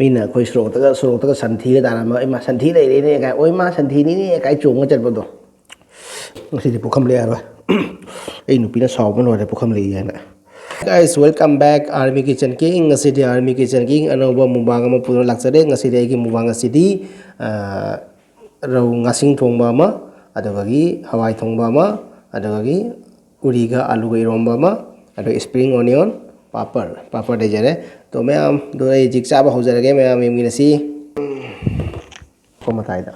ꯃꯤꯅ ꯑꯩꯈꯣꯏ ꯁꯣꯔꯣꯛꯇꯒ ꯁꯟꯊꯤꯒ ꯇꯥꯔꯝꯕ ꯏꯃꯥ ꯁꯟꯊꯤ ꯂꯩꯔꯦꯅꯦ ꯀꯥꯏ ꯑꯣꯏ ꯃꯥ ꯁꯟꯊꯤꯅꯤꯅꯦ ꯀꯥꯏ ꯆꯣꯡꯉ ꯆꯠꯄꯗꯣ ꯉꯁꯤꯗꯤ ꯄꯨꯈꯝ ꯂꯩꯔꯔꯣꯏ ꯑꯩ ꯅꯨꯄꯤꯅ ꯁꯥꯎꯕ ꯂꯣꯏꯔꯦ ꯄꯨꯈꯝ ꯂꯩ ꯍꯥꯏꯅ guys welcome back Army Kitchen King ngasi Army Kitchen King anauba mubang ama pura laksade ngasi aigi mubang asidi rau ngasing thongba ama adagagi hawai thongba ama adagagi uriga alu ga iromba ama ado spring onion papar dejare to mayam do ei jik chaba hojare mayam yimginasi komatai da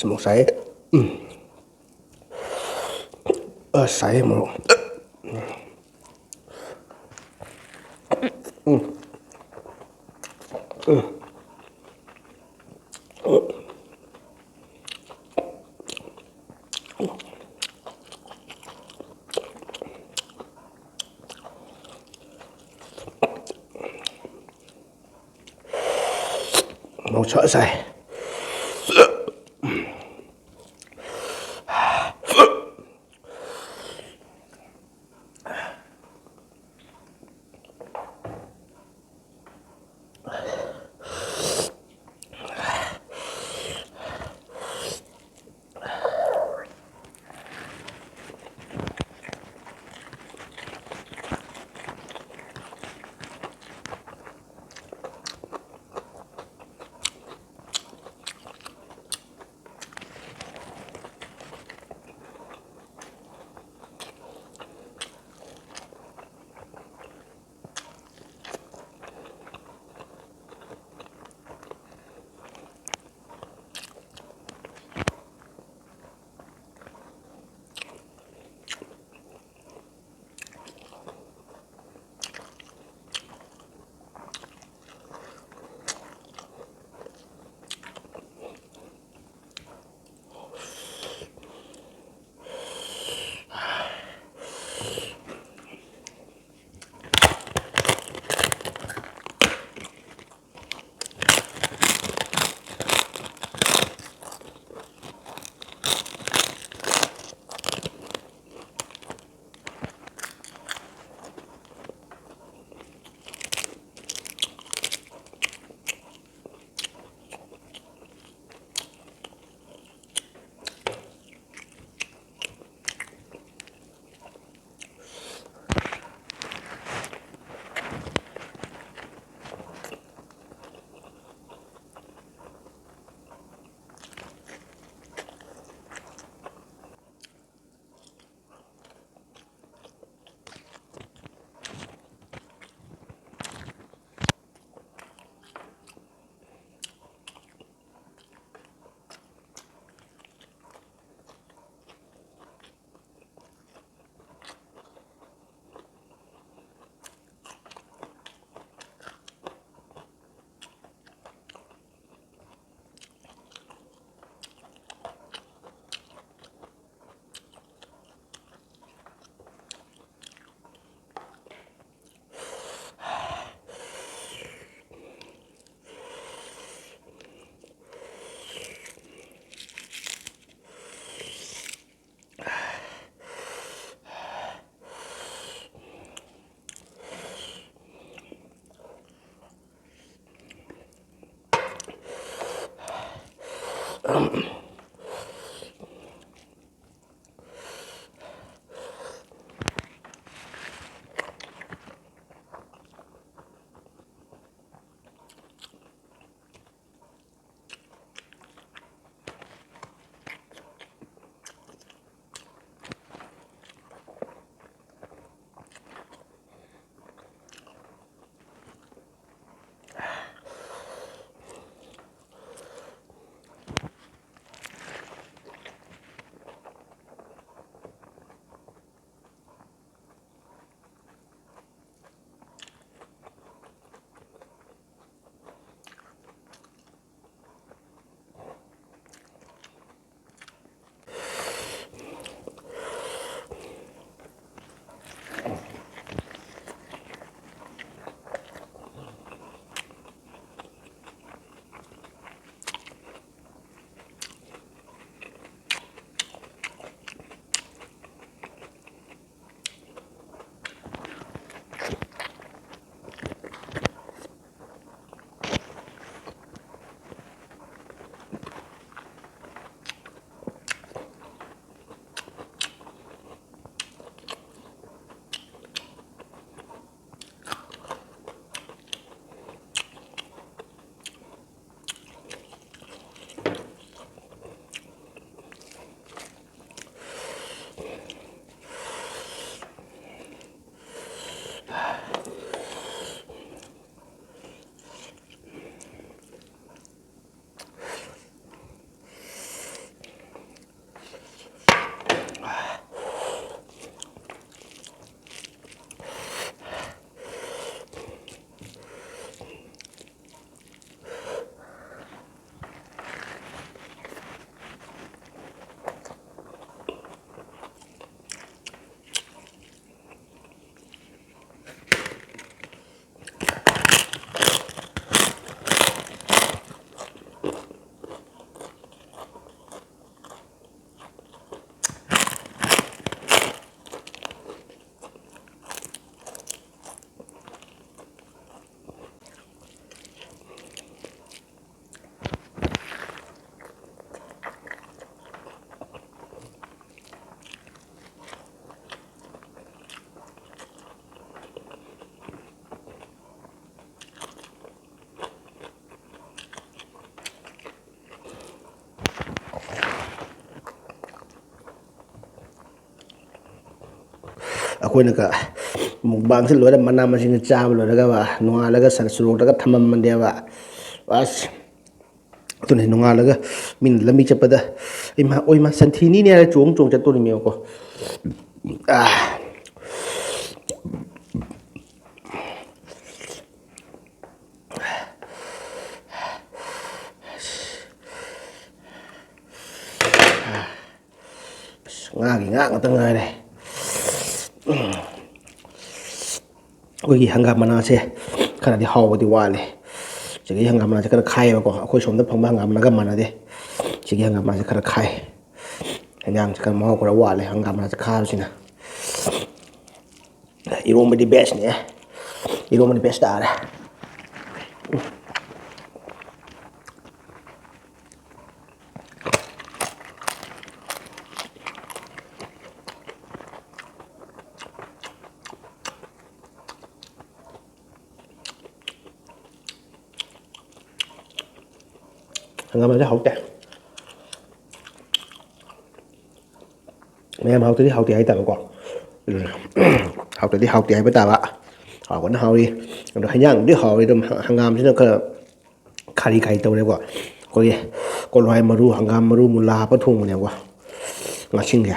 Semua saya saya mau selesai. ꯑꯩꯈꯣꯏꯅꯒ ꯃꯨꯛꯕꯥꯡꯁꯦ ꯂꯣꯏꯔ ꯃꯅꯥ ꯃꯁꯤꯡ ꯆꯥꯕ ꯂꯣꯏꯔꯒ ꯅꯣꯡꯉꯥꯜꯂꯒ ꯁꯣꯔꯣꯛꯇꯒ ꯊꯝꯃꯝꯕꯅꯦꯕ ꯑꯁ ꯑꯗꯨꯅ ꯅꯣꯡꯉꯥꯜꯂꯒ ꯃꯤꯅ ꯂꯝꯕꯤ ꯆꯠꯄꯗ ꯏꯃꯥ ꯑꯣꯏꯃꯥ ꯁꯟꯊꯤꯅꯤꯅꯦ ꯍꯥꯏꯔ ꯆꯣꯡ ꯆꯠꯇꯣꯔꯤꯃꯦꯕꯀꯣ ꯉꯥꯒꯤ ꯉꯥ ꯉꯥꯛꯇ ꯉꯥꯏꯔꯦ ꯑꯩꯈꯣꯏꯒꯤ ꯍꯪꯒꯥꯝ ꯃꯅꯥꯁꯦ ꯈꯔꯗꯤ ꯍꯥꯎꯕꯗꯤ ꯋꯥꯠꯂꯦ ꯁꯤꯒꯤ ꯍꯪꯒꯥꯝ ꯃꯅꯥꯁꯦ ꯈꯔ ꯈꯥꯏꯌꯦꯕꯀꯣ ꯑꯩꯈꯣꯏ ꯁꯣꯝꯗ ꯐꯪꯕ ꯍꯪꯒꯥꯝ ꯃꯅꯥꯒ ꯃꯥꯟꯅꯗꯦ ꯁꯤꯒꯤ ꯍꯪꯒꯥꯝ ꯃꯅꯥꯁꯦ ꯈꯔ ꯈꯥꯏ ꯍꯦꯟꯖꯥꯡꯁꯦ ꯈꯔ ꯃꯍꯥꯎ ꯈꯔ ꯋꯥꯠꯂꯦ ꯍꯪꯒꯥꯝ ꯃꯅꯥꯁꯦ ꯈꯥꯕꯁꯤꯅ ꯏꯔꯣꯝꯕꯗꯤ ꯕꯦꯁꯅꯦ 이러면 베스트 알아. 잠깐만요, 하울 때. ꯃꯌꯥꯝ ꯍꯥꯎꯇꯗꯤ ꯍꯥꯎꯇꯦ ꯍꯥꯏꯇꯥꯕꯀꯣ ꯍꯥꯎꯇꯗꯤ ꯍꯥꯎꯇꯦ ꯍꯥꯏꯕ ꯇꯥꯕ ꯍꯥꯎꯕꯅ ꯍꯥꯎꯏ ꯑꯗꯣ ꯍꯩꯖꯥꯡꯕꯨꯗꯤ ꯍꯥꯎꯏ ꯑꯗꯨꯝ ꯍꯪꯒꯥꯝꯁꯤꯅ ꯈꯔ ꯈꯥꯔꯤ ꯈꯥꯔꯤ ꯇꯧꯔꯦꯀꯣ ꯑꯩꯈꯣꯏꯒꯤ ꯀꯣꯜꯍꯋꯥꯏ ꯃꯔꯨ ꯍꯪꯒꯥꯝ ꯃꯔꯨ ꯃꯨꯂꯥ ꯍꯥꯞꯄ ꯊꯣꯡꯕꯅꯦꯕꯀꯣ ꯉꯥꯁꯤꯡꯁꯦ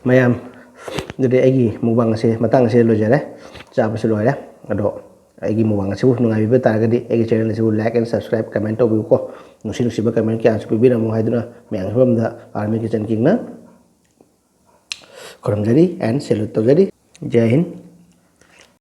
ꯃꯌꯥꯝ ꯑꯗꯨꯗꯤ ꯑꯩꯒꯤ ꯃꯨꯛꯕꯥꯡ ꯑꯁꯤ ꯃꯇꯥꯡ ꯑꯁꯤ ꯂꯣꯏꯖꯔꯦ ꯆꯥꯕꯁꯨ ꯂꯣꯏꯔꯦ ꯑꯗꯣ ꯑꯩꯒꯤ ꯃꯨꯛꯕꯥꯡ ꯑꯁꯤꯕꯨ ꯅꯨꯡꯉꯥꯏꯕꯤꯕ ꯇꯥꯔꯒꯗꯤ ꯑꯩꯒꯤ ꯆꯦꯅꯦꯜ ꯑꯁꯤꯕꯨ ꯂꯥꯏꯛ ꯑꯦꯟ ꯁꯕꯁꯀ꯭ꯔꯥꯏꯕ ꯀꯃꯦꯟ ꯇꯧꯕꯤꯌꯨꯀꯣ ꯅꯨꯡꯁꯤꯕ ꯀꯃꯦꯟ ꯀꯌꯥꯁꯨ ꯄꯤꯕꯤꯔꯝꯃꯨ ꯍꯥꯏꯗꯨꯅ ꯃꯌꯥꯝꯒꯤ ꯃꯐꯝꯗ ꯑꯥꯔꯃꯤ ꯀꯤꯆꯟ ꯀꯤꯡꯅ ꯈꯨꯔꯨꯝꯖꯔꯤ ꯑꯦꯟ ꯁꯦꯂꯨꯠ ꯇꯧꯖꯔꯤ ꯖꯦ ꯍꯤꯟ